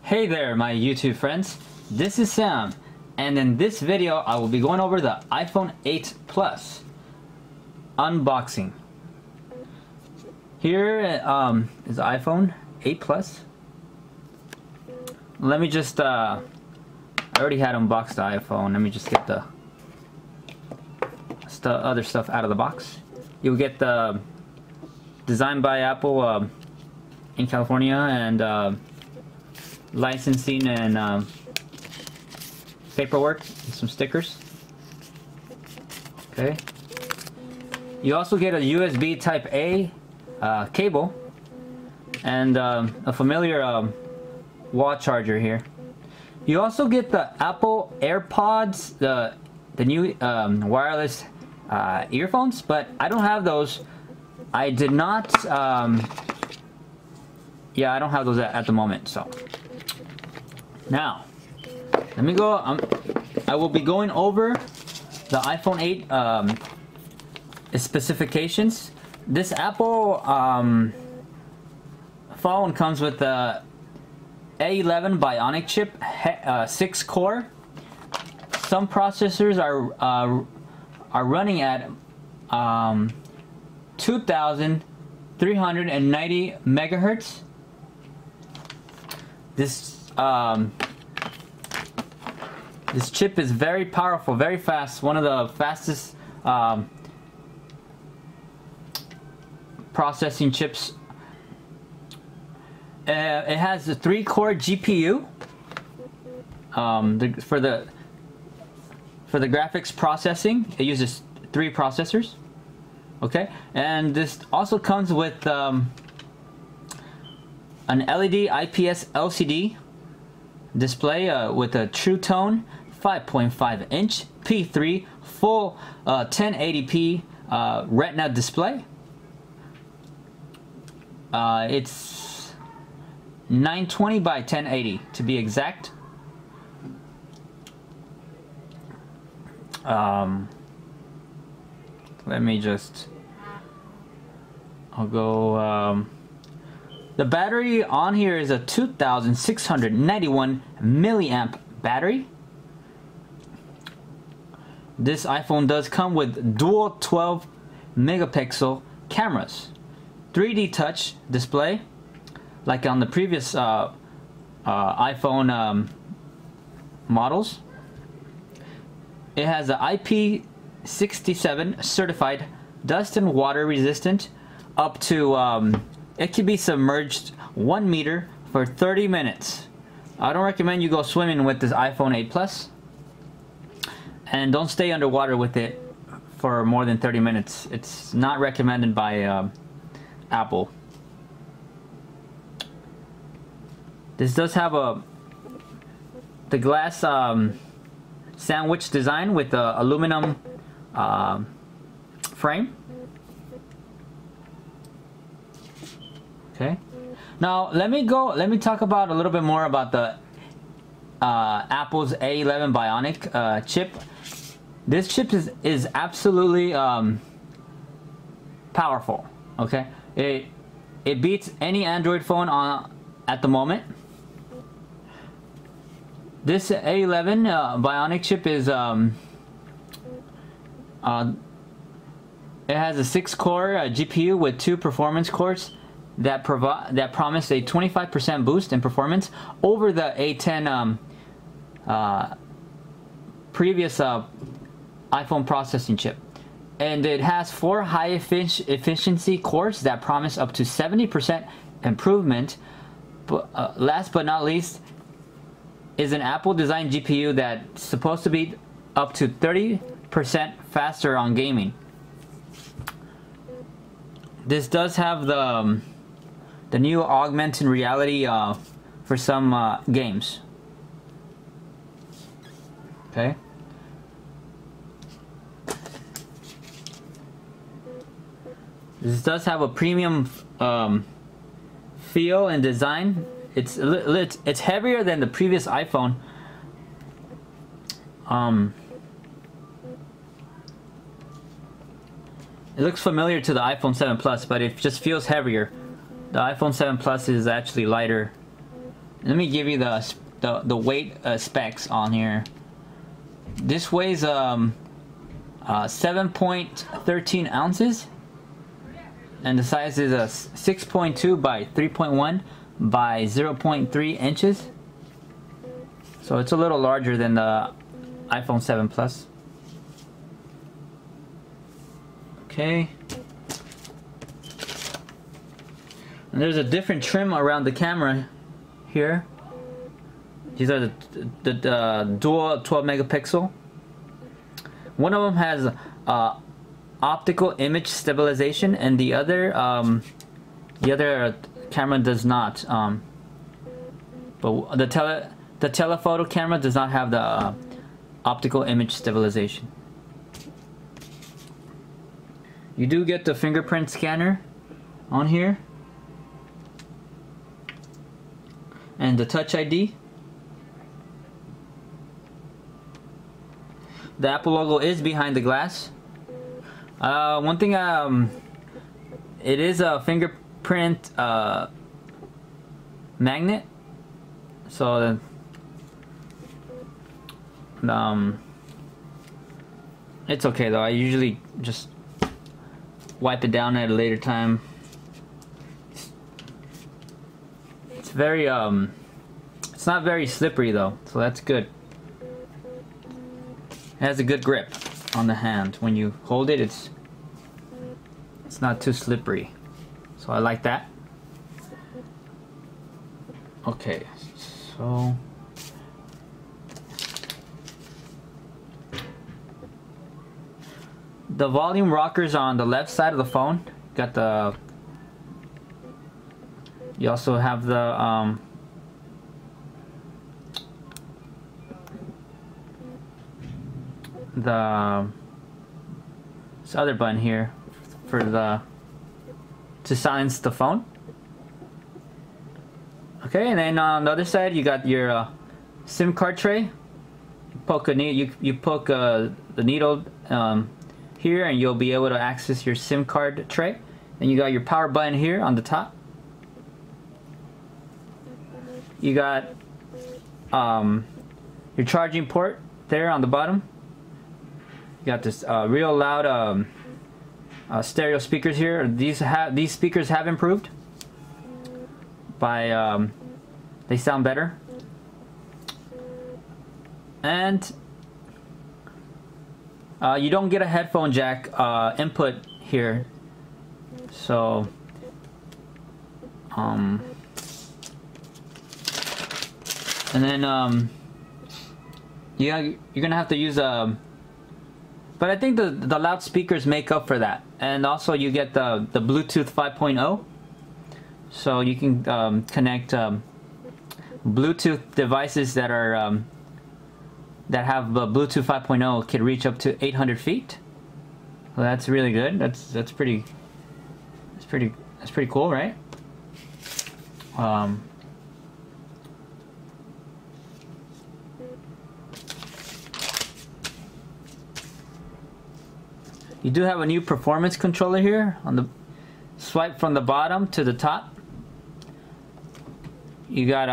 Hey there my YouTube friends, this is Sam, and in this video I will be going over the iPhone 8 Plus unboxing. Here is the iPhone 8 Plus. Let me just, I already had unboxed the iPhone, let me just get the other stuff out of the box. You'll get the designed by Apple in California and licensing and paperwork and some stickers. Okay. You also get a USB Type A cable and a familiar wall charger here. You also get the Apple AirPods, the new wireless earphones, but I don't have those. I did not. Yeah, I don't have those at the moment. So now, let me go. I will be going over the iPhone 8 specifications. This Apple phone comes with the A11 Bionic chip, 6-core. Some processors are running at 2,390 megahertz. This chip is very powerful, very fast. One of the fastest processing chips. It has a 3-core GPU for the graphics processing. It uses 3 processors. Okay, and this also comes with an LED IPS LCD display with a True Tone 5.5-inch P3 full 1080p Retina display. It's 920 by 1080 to be exact. Let me just, I'll go, the battery on here is a 2,691 milliamp battery. This iPhone does come with dual 12 megapixel cameras, 3D touch display like on the previous iPhone models. It has the IP67 certified dust and water resistant up to it can be submerged 1 meter for 30 minutes. I don't recommend you go swimming with this iPhone 8 Plus, and don't stay underwater with it for more than 30 minutes. It's not recommended by Apple. This does have the glass sandwich design with the aluminum frame. Okay. Now let me talk about a little bit more about the Apple's A11 Bionic chip. This chip is absolutely powerful. Okay, it beats any Android phone at the moment. This A11 Bionic chip is it has a 6-core GPU with 2 performance cores that promise a 25% boost in performance over the A10 previous iPhone processing chip, and it has 4 high efficiency cores that promise up to 70% improvement. But last but not least is an Apple designed GPU that's supposed to be up to 30% faster on gaming. This does have the new augmented reality for some games. Okay. This does have a premium feel and design. It's heavier than the previous iPhone. It looks familiar to the iPhone 7 Plus, but it just feels heavier. The iPhone 7 Plus is actually lighter let me give you the weight specs on here. This weighs 7.13 ounces, and the size is 6.2 by 3.1 by 0.3 inches. So it's a little larger than the iPhone 7 Plus. Okay. And there's a different trim around the camera here. These are the dual 12 megapixel. One of them has optical image stabilization, and the other camera does not. But the telephoto camera does not have the optical image stabilization. You do get the fingerprint scanner on here, and the Touch ID. The Apple logo is behind the glass. One thing, it is a fingerprint magnet, so it's okay though. I usually just wipe it down at a later time. It's very it's not very slippery though, so that's good. It has a good grip on the hand. When you hold it, it's not too slippery, so I like that. Okay, so the volume rockers are on the left side of the phone. Got the, you also have the this other button here for to silence the phone. Okay, and then on the other side you got your SIM card tray. You poke the needle here, and you'll be able to access your SIM card tray. Then you got your power button here on the top. You got your charging port there on the bottom. You got this real loud stereo speakers here. These speakers have improved by they sound better. And you don't get a headphone jack input here, so and then you're gonna have to use but I think the loudspeakers make up for that. And also you get the Bluetooth 5.0, so you can connect Bluetooth devices that are that have Bluetooth 5.0 can reach up to 800 feet. So that's really good. That's pretty cool, right? You do have a new performance controller here on the swipe from the bottom to the top. You got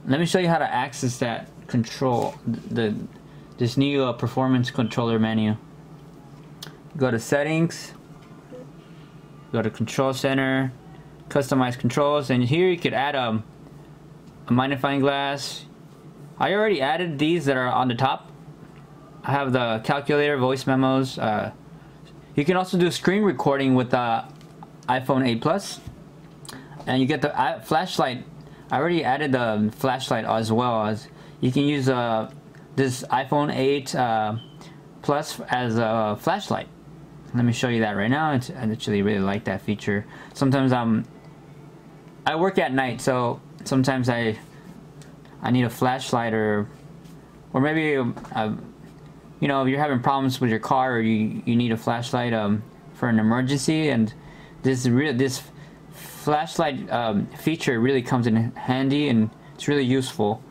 let me show you how to access that control, this new performance controller menu. Go to settings, go to control center, customize controls, and here you could add a magnifying glass. I already added these that are on the top. I have the calculator, voice memos. You can also do screen recording with the iPhone 8 Plus, and you get the flashlight. I already added the flashlight as well. As you can use this iPhone 8 Plus as a flashlight. Let me show you that right now. I actually really like that feature. Sometimes I work at night, so sometimes I need a flashlight, or maybe you know, if you're having problems with your car, or you need a flashlight for an emergency, and this flashlight feature really comes in handy, and it's really useful.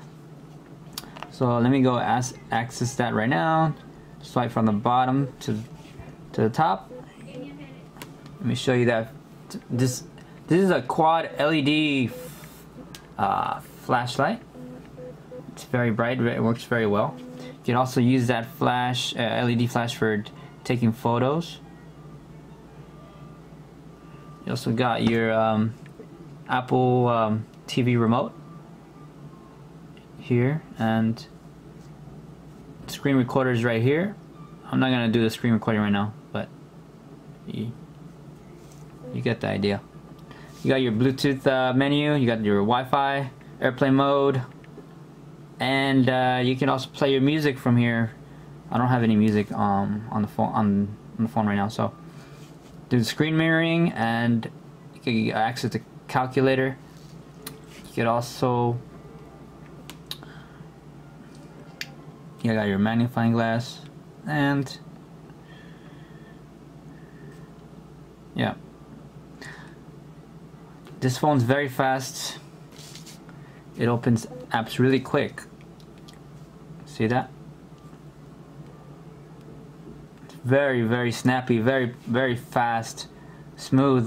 So let me go access that right now. Swipe from the bottom to the top. Let me show you that this This is a quad LED flashlight. It's very bright. It works very well. You can also use that flash LED flash for taking photos. You also got your Apple TV remote here, and screen recorder is right here. I'm not gonna do the screen recording right now, but you get the idea. You got your Bluetooth menu, you got your Wi-Fi, airplane mode, and you can also play your music from here. I don't have any music on the phone right now, so do the screen mirroring, and you can access the calculator. You could also, you got your magnifying glass, and yeah, this phone's very fast. It opens apps really quick. See that? It's very, very snappy, very, very fast, smooth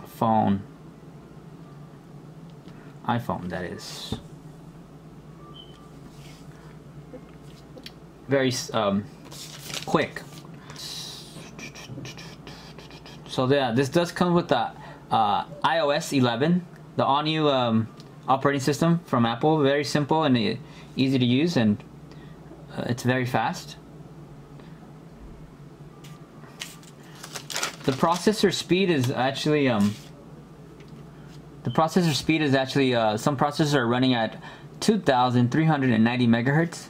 phone. iPhone, that is. Very quick. So yeah, this does come with the iOS 11, the all-new operating system from Apple. Very simple and easy to use, and it's very fast. The processor speed is actually some processors are running at 2,390 megahertz.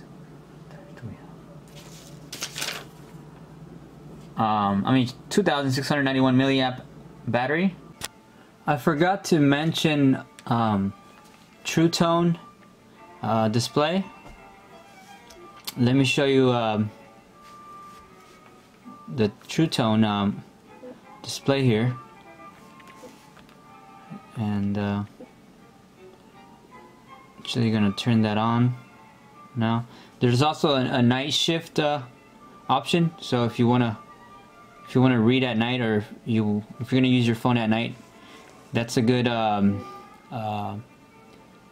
I mean 2,691 milliamp battery. I forgot to mention True Tone display. Let me show you the True Tone display here, and actually gonna turn that on now. There's also a night shift option, so if you wanna read at night, or if you're gonna use your phone at night, that's a good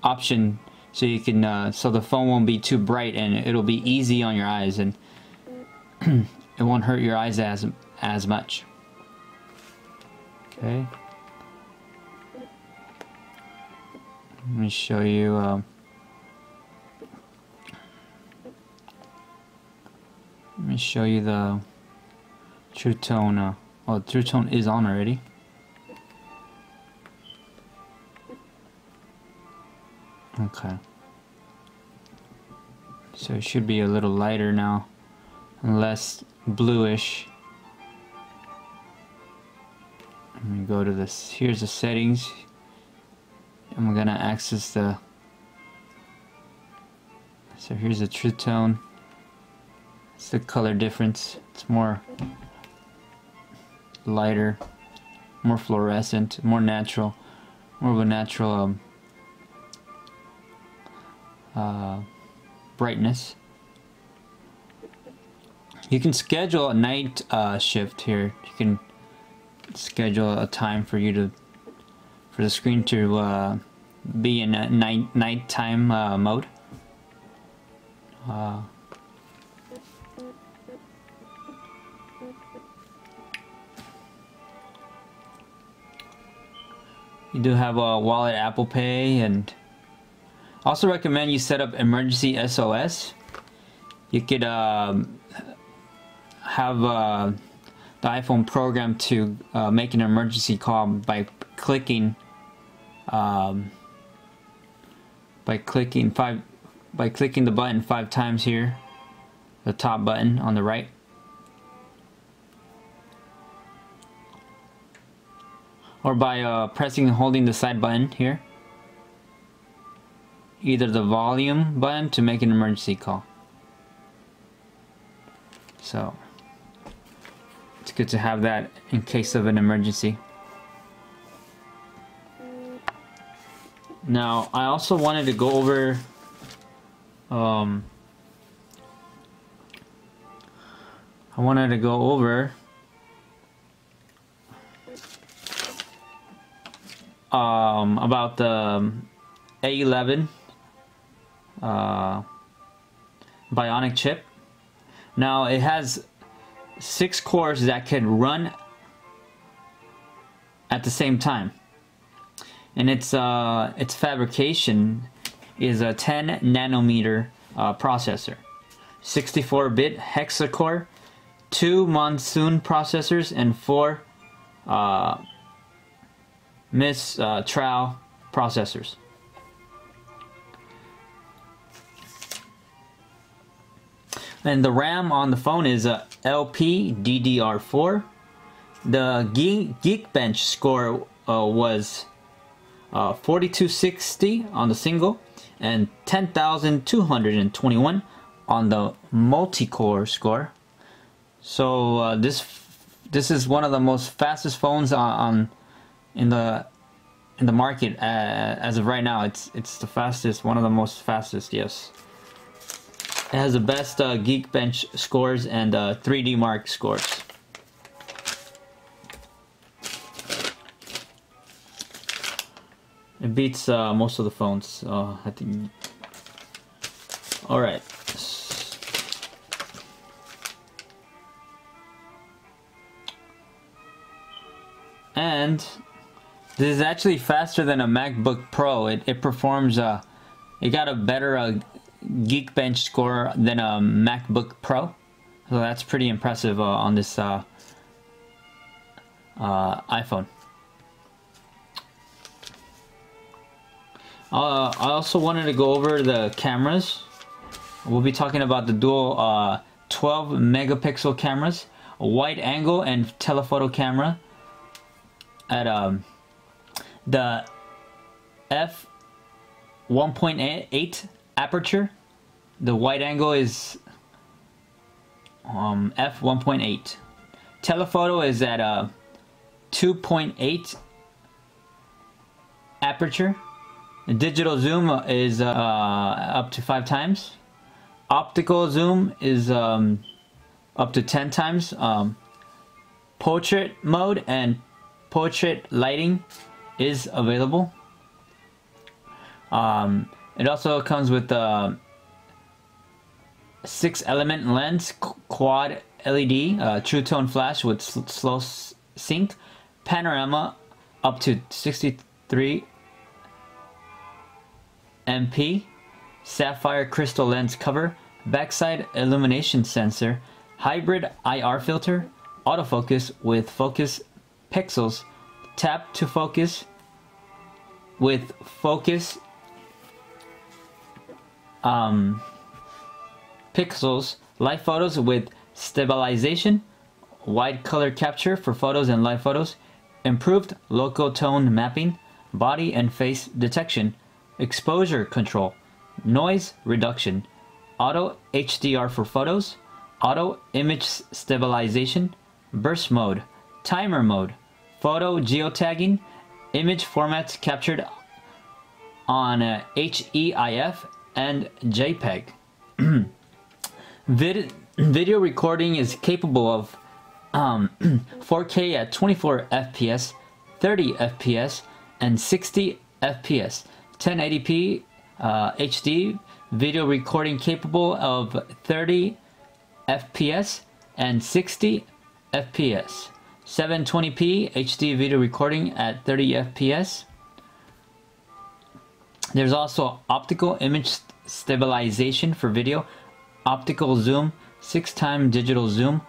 option. So you can so the phone won't be too bright, and it'll be easy on your eyes, and it won't hurt your eyes as much. Okay. Let me show you. Let me show you the True Tone. Well, True Tone is on already. Okay. So it should be a little lighter now, and less bluish. Let me go to this. Here's the settings. And we're gonna access the. So here's the True Tone. It's the color difference. It's more lighter, more fluorescent, more natural, more of a natural brightness. You can schedule a night shift here. You can schedule a time for you for the screen to be in a nighttime mode. You do have a wallet, Apple Pay, and also recommend you set up emergency SOS. You could have the iPhone program to make an emergency call by clicking the button 5 times here, the top button on the right. Or by pressing and holding the side button here. Either the volume button to make an emergency call. So it's good to have that in case of an emergency. Now I also wanted to go over about the A11 Bionic chip. Now it has 6 cores that can run at the same time, and its fabrication is a 10 nanometer processor, 64-bit hexa-core, 2 Monsoon processors, and 4 Mistral processors. And the RAM on the phone is a LPDDR4. The Geekbench score was 4260 on the single and 10,221 on the multi-core score. So this is one of the most fastest phones in the market as of right now. It's the fastest, one of the most fastest. Yes, it has the best Geekbench scores and 3D Mark scores. It beats most of the phones, I think. All right. And this is actually faster than a MacBook Pro. It performs, it got a better Geekbench score than a MacBook Pro. So that's pretty impressive on this iPhone. I also wanted to go over the cameras. We'll be talking about the dual 12 megapixel cameras, a wide angle and telephoto camera at the f1.8 aperture. The wide angle is f1.8. Telephoto is at 2.8 aperture. The digital zoom is up to 5 times. Optical zoom is up to 10 times. Portrait mode and portrait lighting is available. It also comes with a 6-element lens, quad LED, true tone flash with slow sync, panorama up to 63 MP, sapphire crystal lens cover, backside illumination sensor, hybrid IR filter, autofocus with focus pixels, tap to focus with focus pixels, live photos with stabilization, wide color capture for photos and live photos, improved local tone mapping, body and face detection, exposure control, noise reduction, auto HDR for photos, auto image stabilization, burst mode, timer mode, photo geotagging, image formats captured on HEIF and JPEG. Video recording is capable of 4K at 24 FPS, 30 FPS, and 60 FPS. 1080p HD video recording capable of 30 FPS and 60 FPS. 720p HD video recording at 30 FPS. There's also optical image stabilization for video, optical zoom, 6x digital zoom.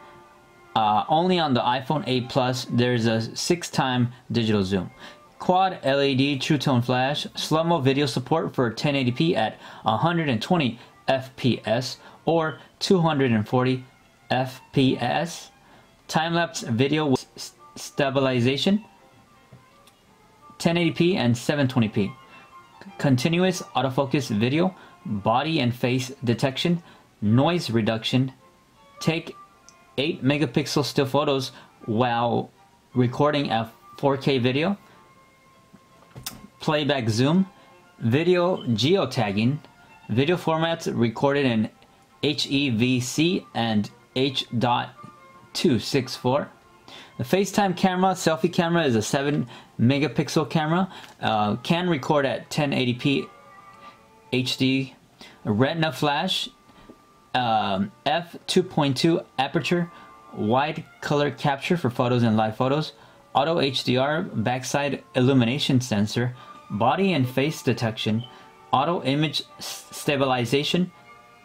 Only on the iPhone 8 Plus there's a 6x digital zoom. Quad LED True Tone Flash, slow-mo video support for 1080p at 120 FPS or 240 FPS. Time-lapse video with stabilization, 1080p and 720p. Continuous autofocus video, body and face detection, noise reduction. Take 8 megapixel still photos while recording a 4K video. Playback zoom, video geotagging, video formats recorded in HEVC and H.264, The FaceTime camera, selfie camera, is a 7 megapixel camera. Can record at 1080p HD. A retina flash, f2.2 aperture, wide color capture for photos and live photos, auto HDR, backside illumination sensor, body and face detection, auto image stabilization,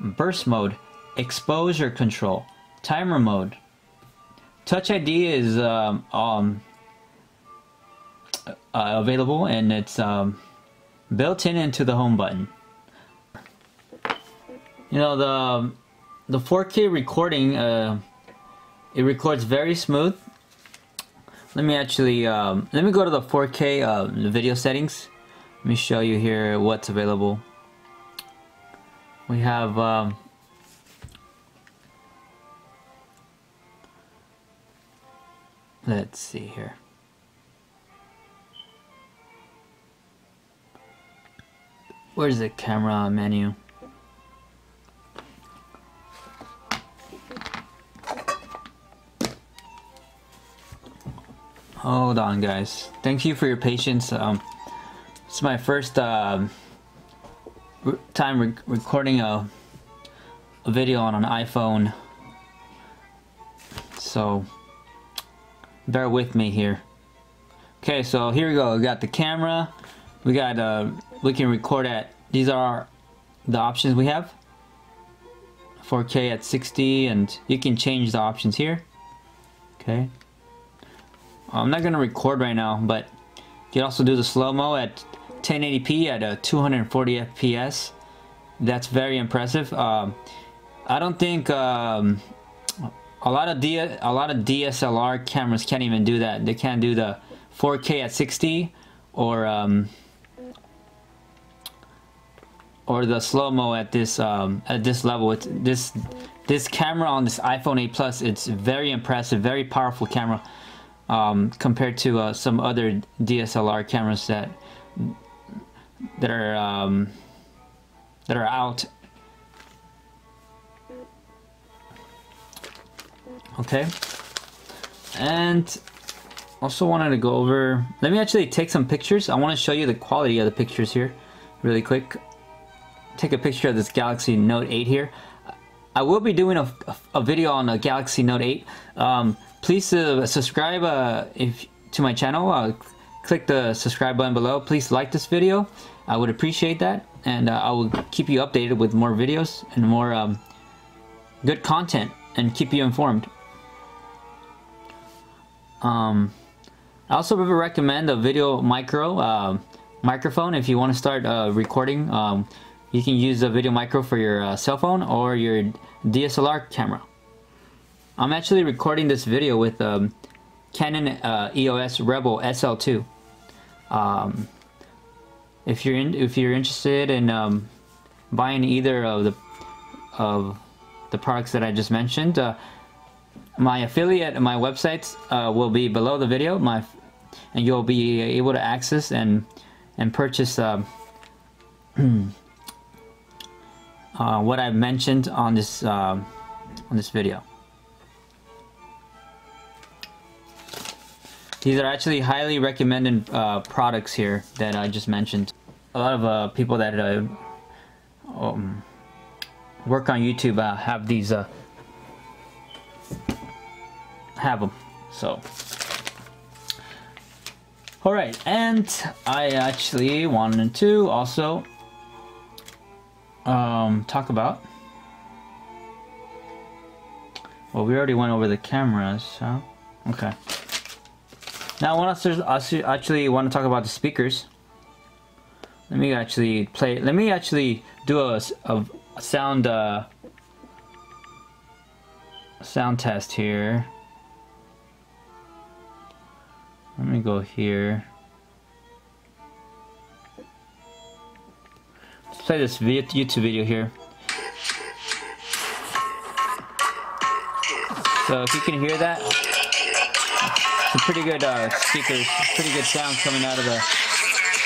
burst mode, exposure control, timer mode. Touch ID is available, and it's built into the home button. You know, the 4K recording, it records very smooth. Let me actually let me go to the 4K video settings. Let me show you here what's available. We have let's see here. Where's the camera menu? Hold on, guys. Thank you for your patience. It's my first time recording a video on an iPhone, so bear with me here. Okay, so here we go. We got the camera. We got we can record at. These are the options we have. 4K at 60, and you can change the options here. Okay. I'm not gonna record right now, but you can also do the slow-mo at 1080p at 240 FPS. That's very impressive. I don't think a lot of DSLR cameras can't even do that. They can't do the 4K at 60 or the slow-mo at this level. It's this camera on this iPhone 8 Plus. It's very impressive, very powerful camera. Compared to some other DSLR cameras that are out. Okay, and also wanted to go over. Let me actually take some pictures. I want to show you the quality of the pictures here, really quick. Take a picture of this Galaxy Note 8 here. I will be doing a video on a Galaxy Note 8. Please subscribe to my channel. Click the subscribe button below. Please like this video. I would appreciate that, and I will keep you updated with more videos and more good content, and keep you informed. I also recommend a video microphone if you want to start recording. You can use a video micro for your cell phone or your DSLR camera. I'm actually recording this video with Canon EOS Rebel SL2. If you're interested in buying either of the products that I just mentioned, my affiliate, my websites will be below the video. And you'll be able to access and purchase what I've mentioned on this video. These are actually highly recommended products here that I just mentioned. A lot of people that work on YouTube have these have them. So, all right, and I actually wanted to also talk about. Well, we already went over the cameras, so okay. Now, I actually want to talk about the speakers. Let me actually play. Let me actually do a sound test here. Let me go here. Let's play this YouTube video here. So if you can hear that, some pretty good speakers, pretty good sound coming out of the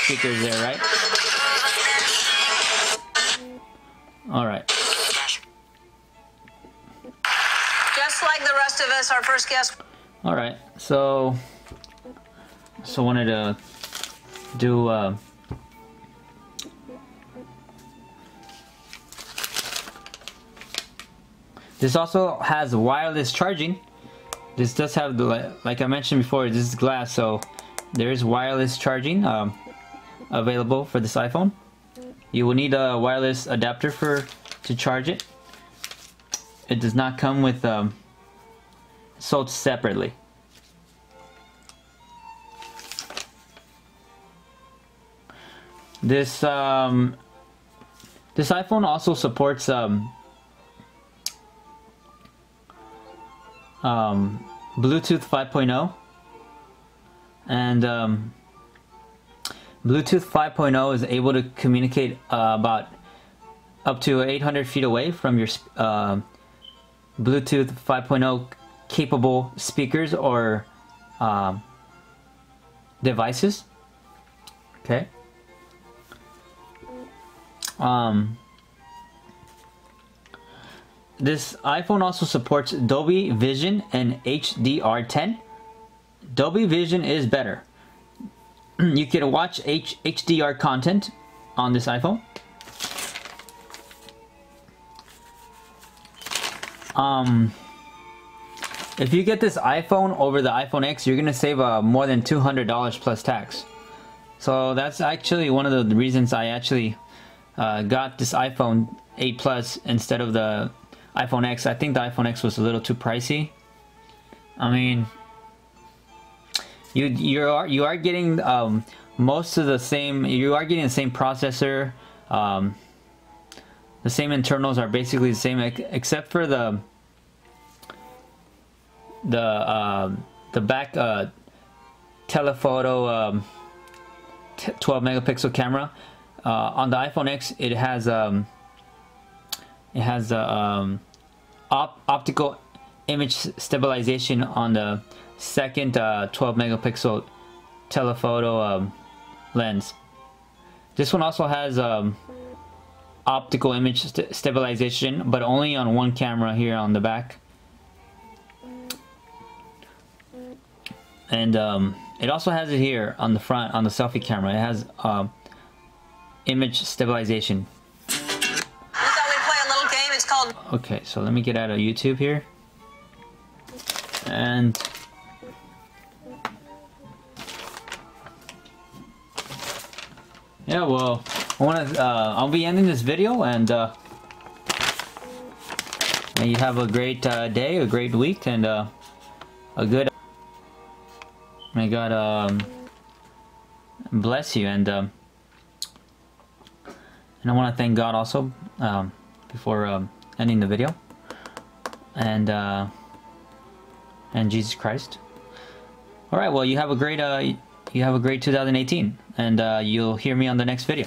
speakers there, right? All right. Just like the rest of us, our first guest. Alright, so wanted to do this also has wireless charging. This does have the, like I mentioned before, this is glass, so there is wireless charging available for this iPhone. You will need a wireless adapter to charge it. It does not come with sold separately. This this iPhone also supports Bluetooth 5.0, and Bluetooth 5.0 is able to communicate about up to 800 feet away from your Bluetooth 5.0 capable speakers or devices. Okay. This iPhone also supports Dolby Vision and HDR10. Dolby Vision is better. You can watch HDR content on this iPhone. If you get this iPhone over the iPhone X, you're gonna save more than $200 plus tax. So that's actually one of the reasons I actually got this iPhone 8 Plus instead of the iPhone X. I think the iPhone X was a little too pricey. I mean, you are getting most of the same. You are getting the same processor. The same internals are basically the same, except for the back telephoto 12 megapixel camera. On the iPhone X, it has optical image stabilization on the second 12 megapixel telephoto lens. This one also has optical image stabilization, but only on one camera here on the back. And it also has it here on the front on the selfie camera. It has image stabilization. We thought we'd play a little game. It's called... Okay, so let me get out of YouTube here. And yeah, well, I'll be ending this video, and you have a great day, a great week, and a good. May God bless you, and I want to thank God also before ending the video, and Jesus Christ. All right, well, you have a great 2018, and you'll hear me on the next video.